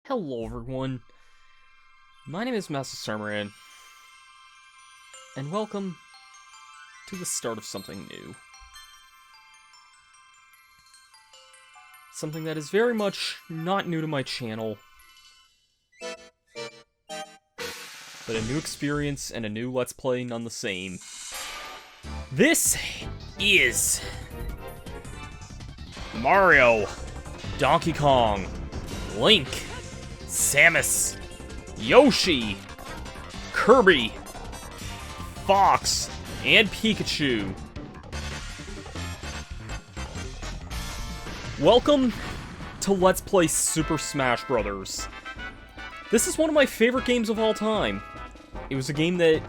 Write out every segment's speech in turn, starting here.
Hello everyone, my name is Masterstarman, and welcome to the start of something new. Something that is very much not new to my channel, but a new experience and a new Let's Play none the same. This is Mario, Donkey Kong, Link, Samus, Yoshi, Kirby, Fox, and Pikachu. Welcome to Let's Play Super Smash Bros. This is one of my favorite games of all time. It was a game that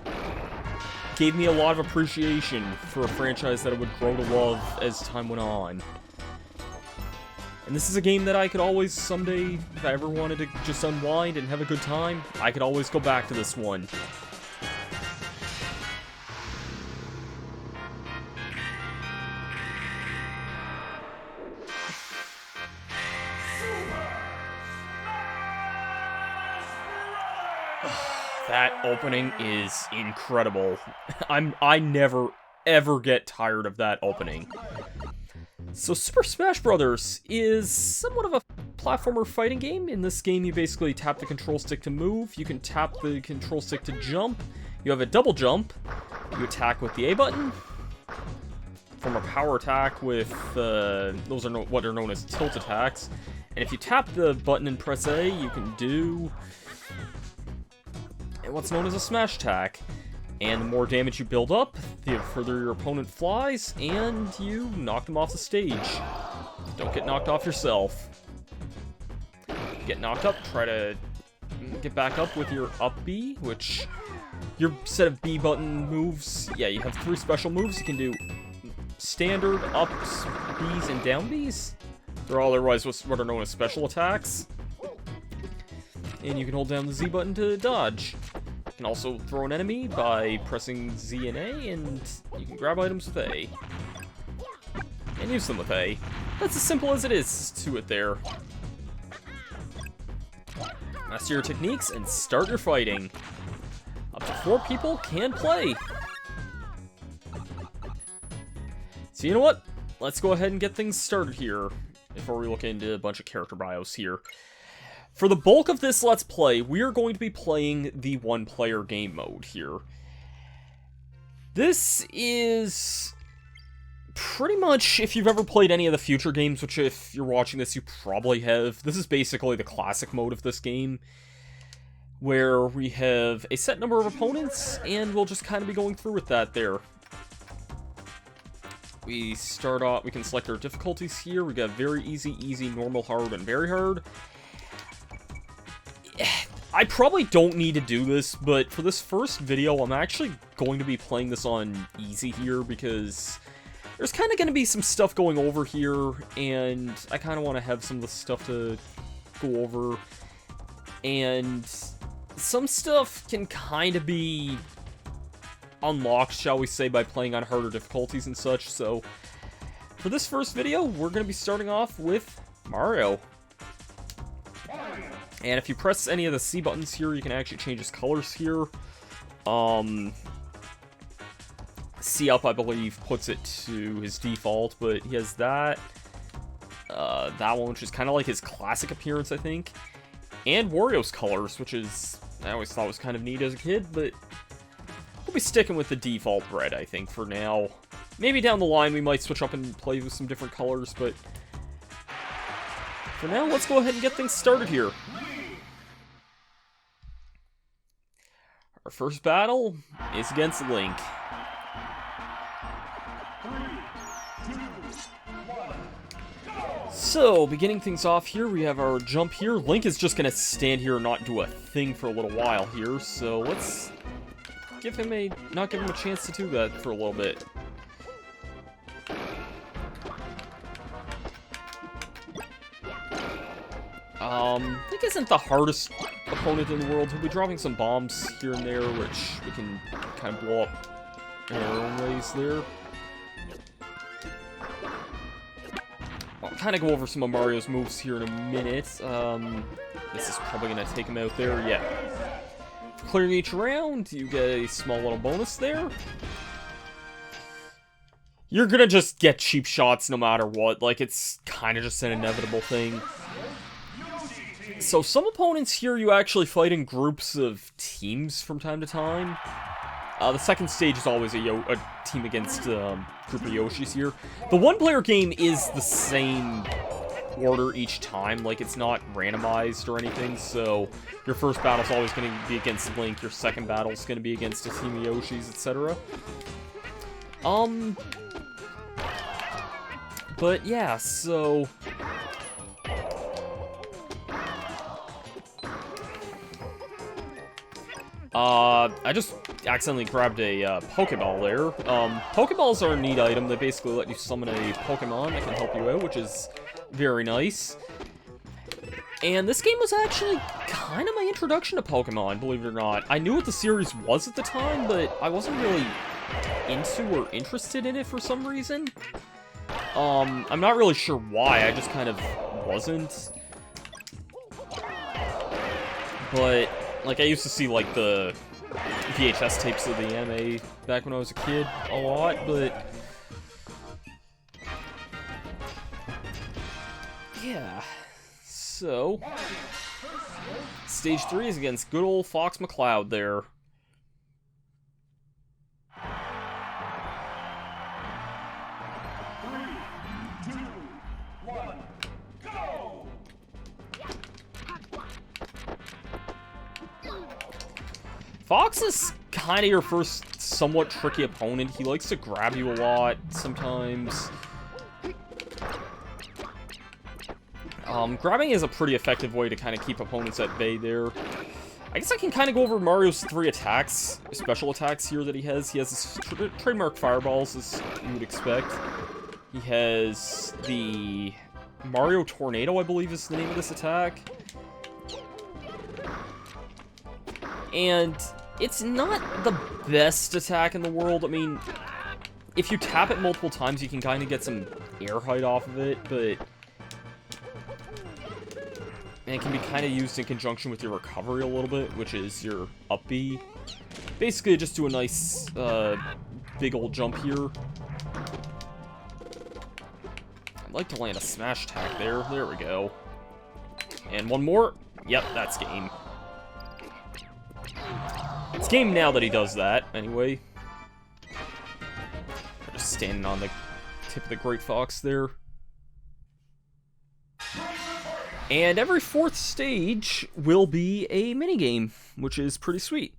gave me a lot of appreciation for a franchise that I would grow to love as time went on. And this is a game that I could always, someday, if I ever wanted to just unwind and have a good time, I could always go back to this one. That opening is incredible. I never, ever get tired of that opening. So Super Smash Bros. Is somewhat of a platformer fighting game. In this game, you basically tap the control stick to move, you can tap the control stick to jump, you have a double jump, you attack with the A button, from a power attack with, those are what are known as tilt attacks, and if you tap the button and press A, you can do what's known as a smash attack. And the more damage you build up, the further your opponent flies, and you knock them off the stage. Don't get knocked off yourself. Get knocked up, try to get back up with your up B, which your set of B button moves, yeah, you have 3 special moves. You can do standard ups, Bs, and down Bs. They're all otherwise what are known as special attacks. And you can hold down the Z button to dodge. You can also throw an enemy by pressing Z and A, and you can grab items with A. And use them with A. That's as simple as it is to it there. Master your techniques and start your fighting. Up to 4 people can play. So you know what? Let's go ahead and get things started here before we look into a bunch of character bios here. For the bulk of this Let's Play, we are going to be playing the one-player game mode here. This is pretty much, if you've ever played any of the future games, which if you're watching this, you probably have, this is basically the classic mode of this game, where we have a set number of opponents, and we'll just kind of be going through with that there. We start off, we can select our difficulties here. We got very easy, normal, hard, and very hard. I probably don't need to do this, but for this first video, I'm actually going to be playing this on easy here, because there's kind of going to be some stuff going over here, and I kind of want to have some of the stuff to go over, and some stuff can kind of be unlocked, shall we say, by playing on harder difficulties and such. So for this first video, we're going to be starting off with Mario. And if you press any of the C buttons here, you can actually change his colors here. C up, I believe, puts it to his default, but he has that. That one, which is kind of like his classic appearance, I think. And Wario's colors, which is, I always thought was kind of neat as a kid, but we'll be sticking with the default red, I think, for now. Maybe down the line we might switch up and play with some different colors, but for now, let's go ahead and get things started here. Our first battle is against Link. So, beginning things off here, we have our jump here. Link is just gonna stand here and not do a thing for a little while here, so let's give him not give him a chance to do that for a little bit. Link isn't the hardest opponent in the world. He'll be dropping some bombs here and there, which we can kind of blow up in our own ways there. kind of go over some of Mario's moves here in a minute. This is probably going to take him out there. Yeah. For clearing each round, you get a small little bonus there. You're going to just get cheap shots no matter what. Like, it's kind of just an inevitable thing. So some opponents here you actually fight in groups of teams from time to time. The second stage is always a team against a group of Yoshis here. The one-player game is the same order each time. Like, it's not randomized or anything, so your first battle's always going to be against Link, your second battle's going to be against a team of Yoshis, etc. But yeah, so... I just accidentally grabbed a Pokeball there. Pokeballs are a neat item. They basically let you summon a Pokemon that can help you out, which is very nice. And this game was actually kind of my introduction to Pokemon, believe it or not. I knew what the series was at the time, but I wasn't really into or interested in it for some reason. I'm not really sure why, I just kind of wasn't. But, like, I used to see, like, the VHS tapes of the anime back when I was a kid a lot, but... yeah. So... Stage 3 is against good old Fox McCloud there. Fox is kind of your first somewhat tricky opponent. He likes to grab you a lot sometimes. Grabbing is a pretty effective way to kind of keep opponents at bay there. I guess I can kind of go over Mario's 3 attacks, special attacks here that he has. He has his trademark fireballs, as you would expect. He has the Mario Tornado, I believe is the name of this attack. And it's not the best attack in the world. I mean, if you tap it multiple times, you can kind of get some air height off of it, but... and it can be kind of used in conjunction with your recovery a little bit, which is your up B. Basically, just do a nice, big old jump here. I'd like to land a smash attack there. There we go. And one more. Yep, that's game. It's game now that he does that, anyway. Just standing on the tip of the Great Fox there. And every 4th stage will be a minigame, which is pretty sweet.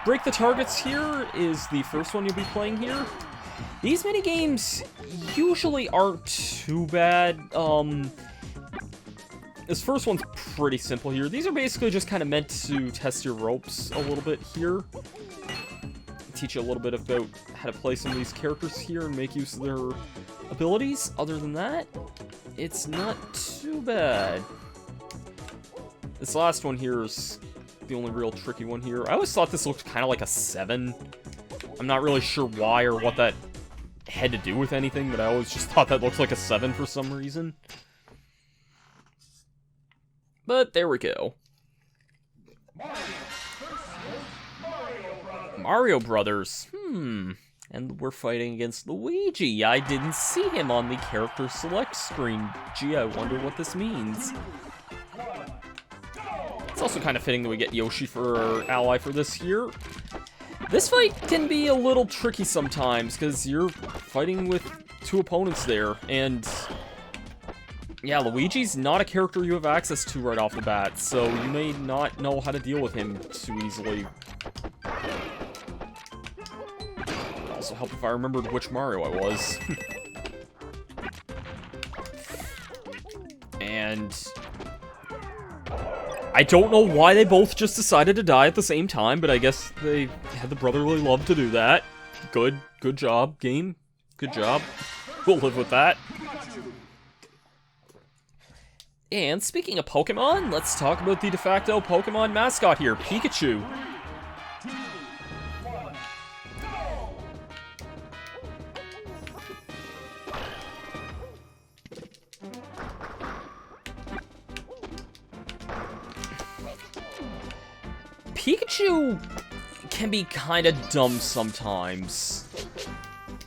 Break the Targets here is the first one you'll be playing here. These minigames usually aren't too bad. This first one's pretty simple here. These are basically just kind of meant to test your ropes a little bit here. Teach you a little bit about how to play some of these characters here and make use of their abilities. Other than that, it's not too bad. This last one here is the only real tricky one here. I always thought this looked kind of like a 7. I'm not really sure why or what that had to do with anything, but I always just thought that looked like a 7 for some reason. But there we go. Mario Brothers. And we're fighting against Luigi. I didn't see him on the character select screen. Gee, I wonder what this means. It's also kind of fitting that we get Yoshi for our ally for this here. This fight can be a little tricky sometimes, because you're fighting with 2 opponents there, and... yeah, Luigi's not a character you have access to right off the bat, so you may not know how to deal with him too easily. It'd also help if I remembered which Mario I was. And... I don't know why they both just decided to die at the same time, but I guess they had the brotherly love to do that. Good job, game. Good job. We'll live with that. And speaking of Pokemon, let's talk about the de facto Pokemon mascot here, Pikachu. Pikachu can be kind of dumb sometimes.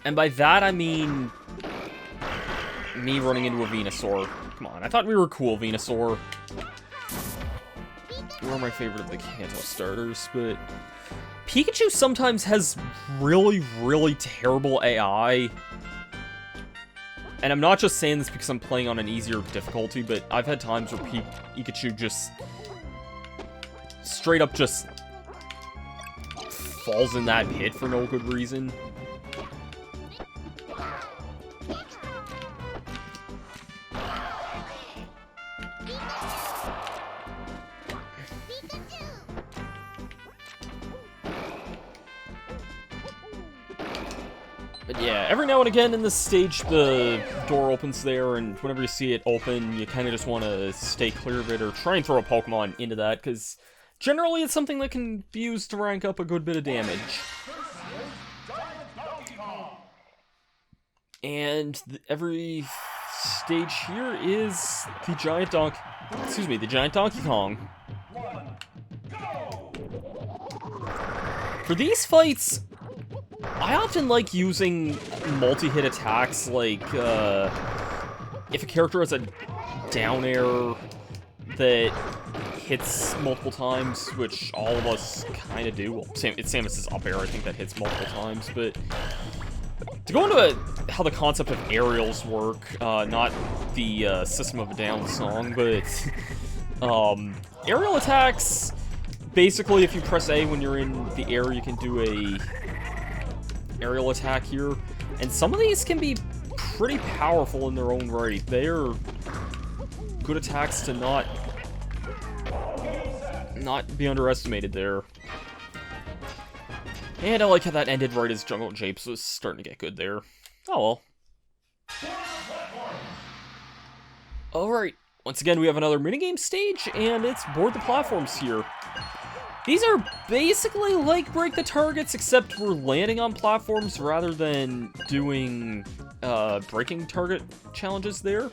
And by that, I mean me running into a Venusaur. Come on, I thought we were cool, Venusaur. You are my favorite of the Kanto starters, but Pikachu sometimes has really, really terrible AI. And I'm not just saying this because I'm playing on an easier difficulty, but I've had times where Pikachu just straight up just falls in that pit for no good reason. But yeah, every now and again in this stage, the door opens there, and whenever you see it open, you kind of just want to stay clear of it, or try and throw a Pokemon into that, because generally it's something that can be used to rank up a good bit of damage. And every stage here is the giant Donkey Kong. For these fights, I often like using multi-hit attacks, like, if a character has a down air that hits multiple times, which all of us kind of do. Well, it's Samus's up air, I think, that hits multiple times, but to go into how the concept of aerials work, not the System of a Down song, but aerial attacks, basically if you press A when you're in the air, you can do a aerial attack here, and some of these can be pretty powerful in their own right. They're good attacks to not be underestimated there. And I like how that ended right as Jungle Japes was starting to get good there. Oh well. Alright, once again we have another minigame stage, and it's board the platforms here. These are basically like break the targets, except we're landing on platforms rather than doing breaking target challenges there.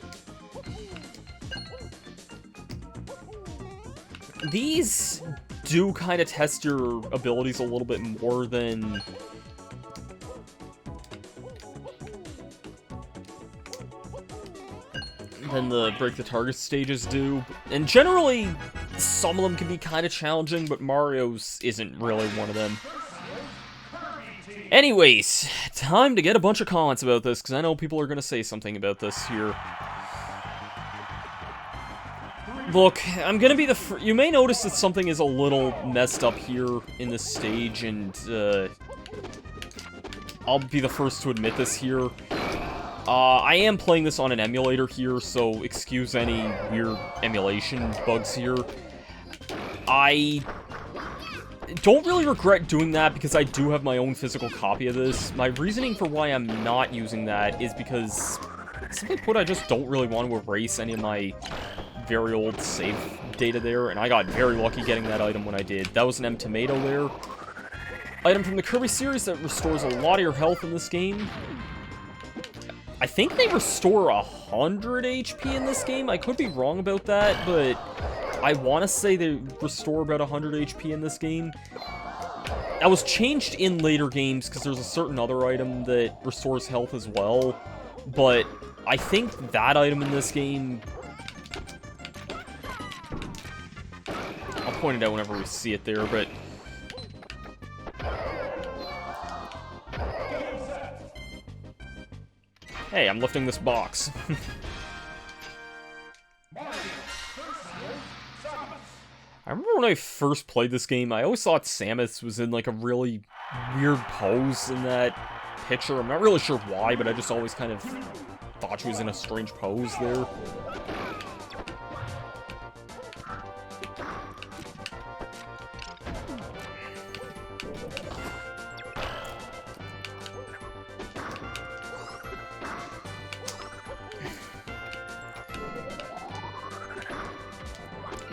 These do kind of test your abilities a little bit more than the break the target stages do. And generally, some of them can be kind of challenging, but Mario's isn't really one of them. Anyways, time to get a bunch of comments about this, because I know people are going to say something about this here. Look, I'm going to be the you may notice that something is a little messed up here in this stage, and I'll be the first to admit this here. I am playing this on an emulator here, so excuse any weird emulation bugs here. I don't really regret doing that because I do have my own physical copy of this. My reasoning for why I'm not using that is because, simply put, I just don't really want to erase any of my very old save data there, and I got very lucky getting that item when I did. That was an M Tomato there. Item from the Kirby series that restores a lot of your health in this game. I think they restore 100 HP in this game. I could be wrong about that, but I want to say they restore about 100 HP in this game. That was changed in later games because there's a certain other item that restores health as well. But I think that item in this game, I'll point it out whenever we see it there, but hey, I'm lifting this box. I remember when I first played this game, I always thought Samus was in like a really weird pose in that picture. I'm not really sure why, but I just always kind of thought she was in a strange pose there.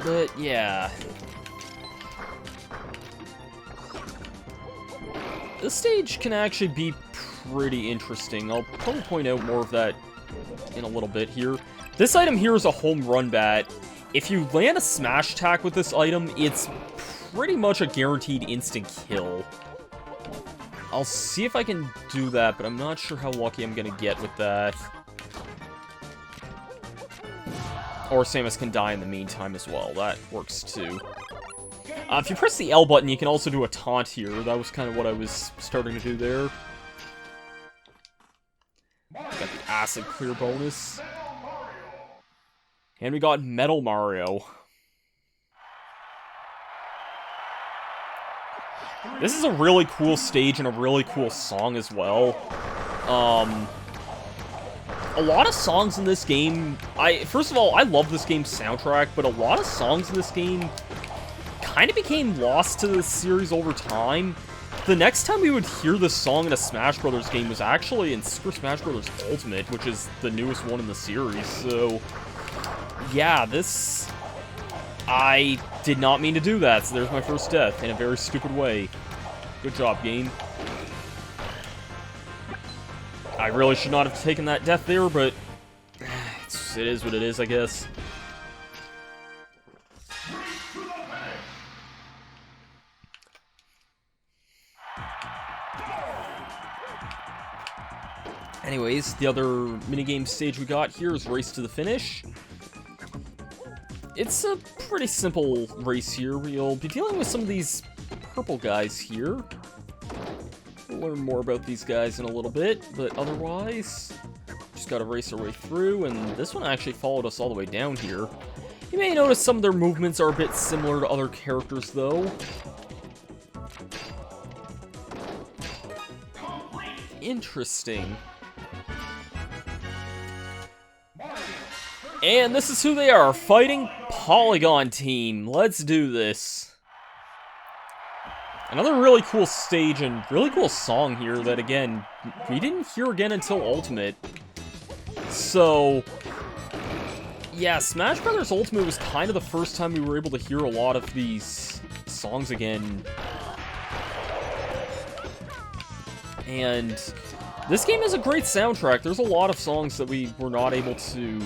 But, yeah. This stage can actually be pretty interesting. I'll probably point out more of that in a little bit here. This item here is a home run bat. If you land a smash attack with this item, it's pretty much a guaranteed instant kill. I'll see if I can do that, but I'm not sure how lucky I'm gonna get with that. Or Samus can die in the meantime as well. That works too. If you press the L button, you can also do a taunt here. That was kind of what I was starting to do there. Got the acid clear bonus. And we got Metal Mario. This is a really cool stage and a really cool song as well. A lot of songs in this game, first of all, I love this game's soundtrack, but a lot of songs in this game kind of became lost to the series over time. The next time we would hear this song in a Smash Brothers game was actually in Super Smash Bros. Ultimate, which is the newest one in the series, so yeah, I did not mean to do that, so there's my first death in a very stupid way. Good job, game. I really should not have taken that death there, but it is what it is, I guess. Anyways, the other minigame stage we got here is Race to the Finish. It's a pretty simple race here. We'll be dealing with some of these purple guys here. We'll learn more about these guys in a little bit, but otherwise, just gotta race our way through, and this one actually followed us all the way down here. You may notice some of their movements are a bit similar to other characters, though. Interesting. And this is who they are, fighting Polygon Team. Let's do this. Another really cool stage and really cool song here that, again, we didn't hear again until Ultimate. So, yeah, Smash Bros. Ultimate was kind of the first time we were able to hear a lot of these songs again. And this game has a great soundtrack. There's a lot of songs that we were not able to...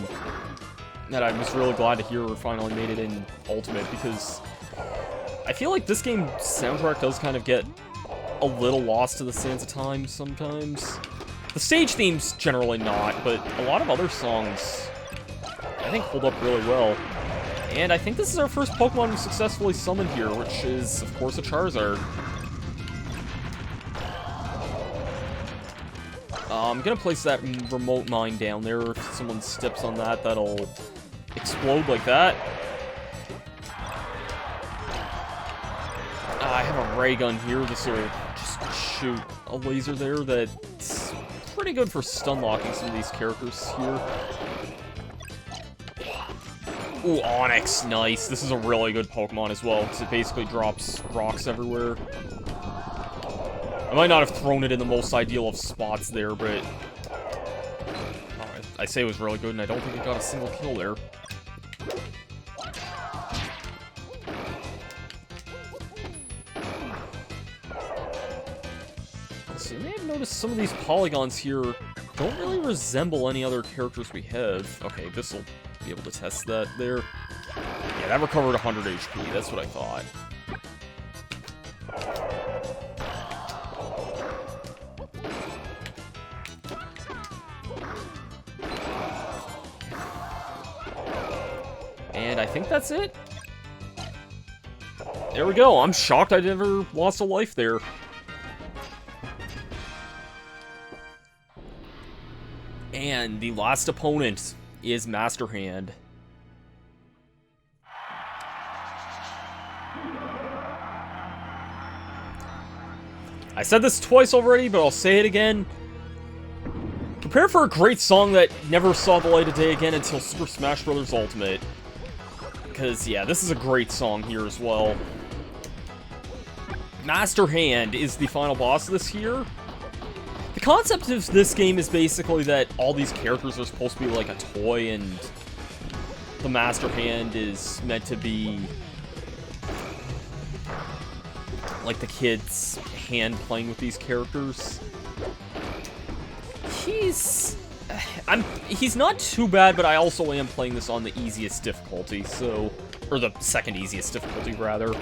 that I was really glad to hear finally made it in Ultimate, because I feel like this game's soundtrack does kind of get a little lost to the sands of time sometimes. The stage theme's generally not, but a lot of other songs I think hold up really well. And I think this is our first Pokemon we successfully summoned here, which is, of course, a Charizard. I'm gonna place that remote mine down there. If someone steps on that, that'll explode like that. I have a ray gun here. This will just shoot a laser there that's pretty good for stun locking some of these characters here. Ooh, Onix, nice. This is a really good Pokemon as well, because it basically drops rocks everywhere. I might not have thrown it in the most ideal of spots there, but I say it was really good, and I don't think it got a single kill there. So you may have noticed some of these polygons here don't really resemble any other characters we have. Okay, this will be able to test that there. Yeah, that recovered 100 HP, that's what I thought. And I think that's it. There we go. I'm shocked I never lost a life there. And the last opponent is Master Hand. I said this twice already, but I'll say it again. Prepare for a great song that never saw the light of day again until Super Smash Bros. Ultimate. Because, yeah, this is a great song here as well. Master Hand is the final boss of this here. The concept of this game is basically that all these characters are supposed to be like a toy, and the Master Hand is meant to be like the kid's hand playing with these characters. He's not too bad, but I also am playing this on the easiest difficulty, so... or the second easiest difficulty, rather.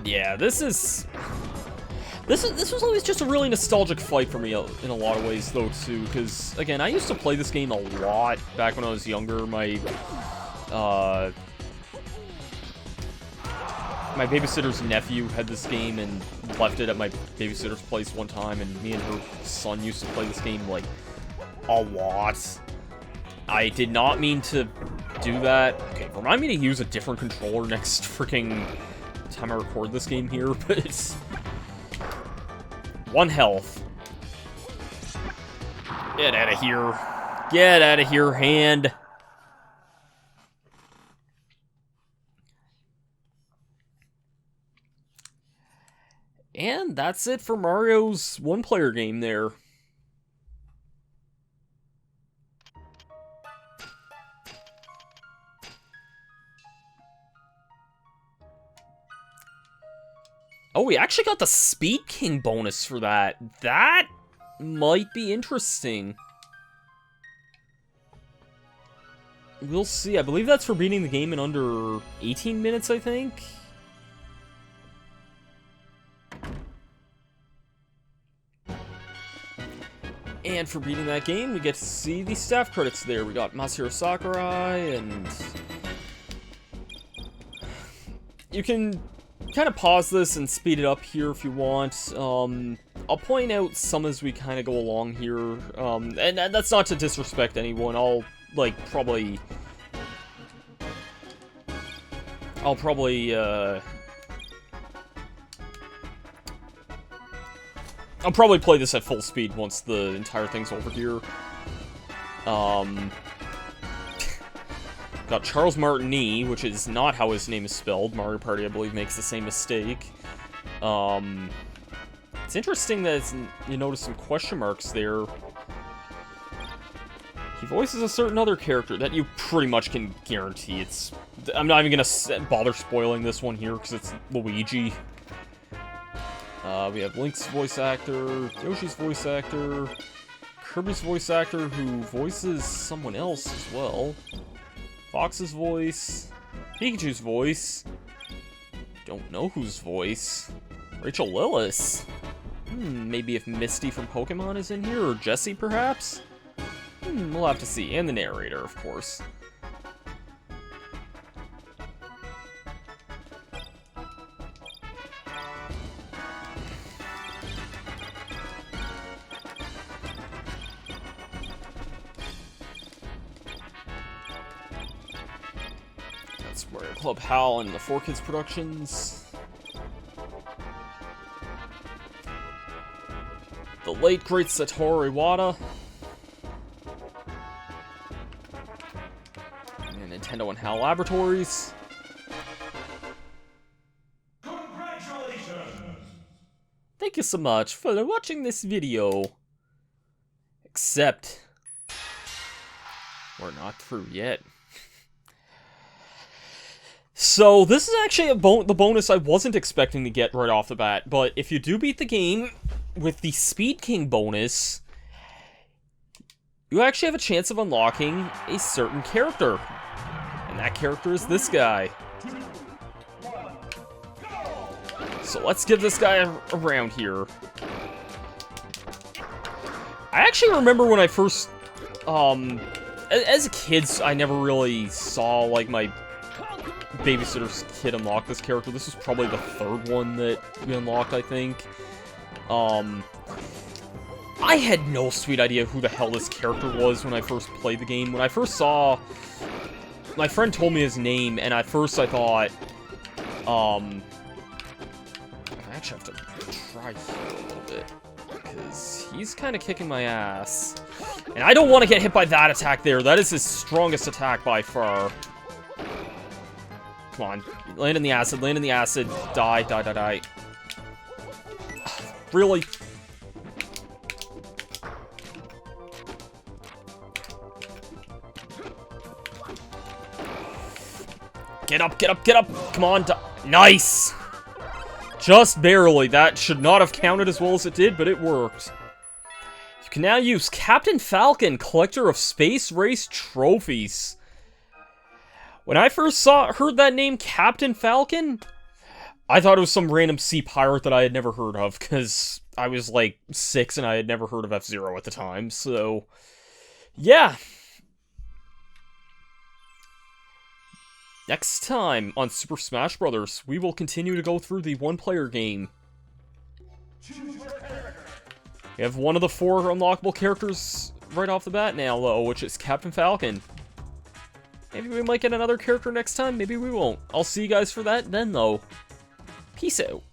Yeah, this was always just a really nostalgic fight for me in a lot of ways, though, too, because, again, I used to play this game a lot back when I was younger. My babysitter's nephew had this game and left it at my babysitter's place one time, and me and her son used to play this game, like, a lot. I did not mean to do that. Okay, remind me to use a different controller next freaking time I record this game here, but it's 1 health. Get out of here. Get out of here, hand. And that's it for Mario's one-player game there. Oh, we actually got the Speed King bonus for that. That might be interesting. We'll see. I believe that's for beating the game in under 18 minutes, I think. And for beating that game, we get to see the staff credits there. We got Masahiro Sakurai, and you can kind of pause this and speed it up here if you want. I'll point out some as we kind of go along here, and that's not to disrespect anyone. I'll probably play this at full speed once the entire thing's over here. Got Charles Martinet, which is not how his name is spelled. Mario Party, I believe, makes the same mistake. It's interesting that you notice some question marks there. He voices a certain other character that you pretty much can guarantee. I'm not even gonna bother spoiling this one here because it's Luigi. We have Link's voice actor, Yoshi's voice actor, Kirby's voice actor who voices someone else as well. Fox's voice, Pikachu's voice, don't know whose voice, Rachel Lillis. Maybe if Misty from Pokemon is in here, or Jessie perhaps? We'll have to see, and the narrator, of course. Mario Club Hal and the 4Kids Productions. The late great Satoru Iwata. And Nintendo and HAL Laboratories. Congratulations! Thank you so much for watching this video. Except, we're not through yet. So, this is actually the bonus I wasn't expecting to get right off the bat, but if you do beat the game with the Speed King bonus, you actually have a chance of unlocking a certain character. And that character is this guy. So let's give this guy a round here. I actually remember when I first, as a kid, I never really saw, like, my babysitter's kid unlock this character. This was probably the third one that we unlocked, I think. I had no sweet idea who the hell this character was when I first played the game. When I first saw, my friend told me his name, and at first I thought, I actually have to try here a little bit, because he's kind of kicking my ass. And I don't want to get hit by that attack there. That is his strongest attack by far. Come on, land in the acid, die, die, die, die. Really? Get up, get up, get up! Come on, nice! Just barely. That should not have counted as well as it did, but it worked. You can now use Captain Falcon, collector of space race trophies. When I first heard that name, Captain Falcon, I thought it was some random sea pirate that I had never heard of, because I was, like, 6 and I had never heard of F-Zero at the time, so... yeah! Next time on Super Smash Bros., we will continue to go through the one-player game. We have one of the 4 unlockable characters right off the bat now, though, which is Captain Falcon. Maybe we might get another character next time, maybe we won't. I'll see you guys for that then, though. Peace out.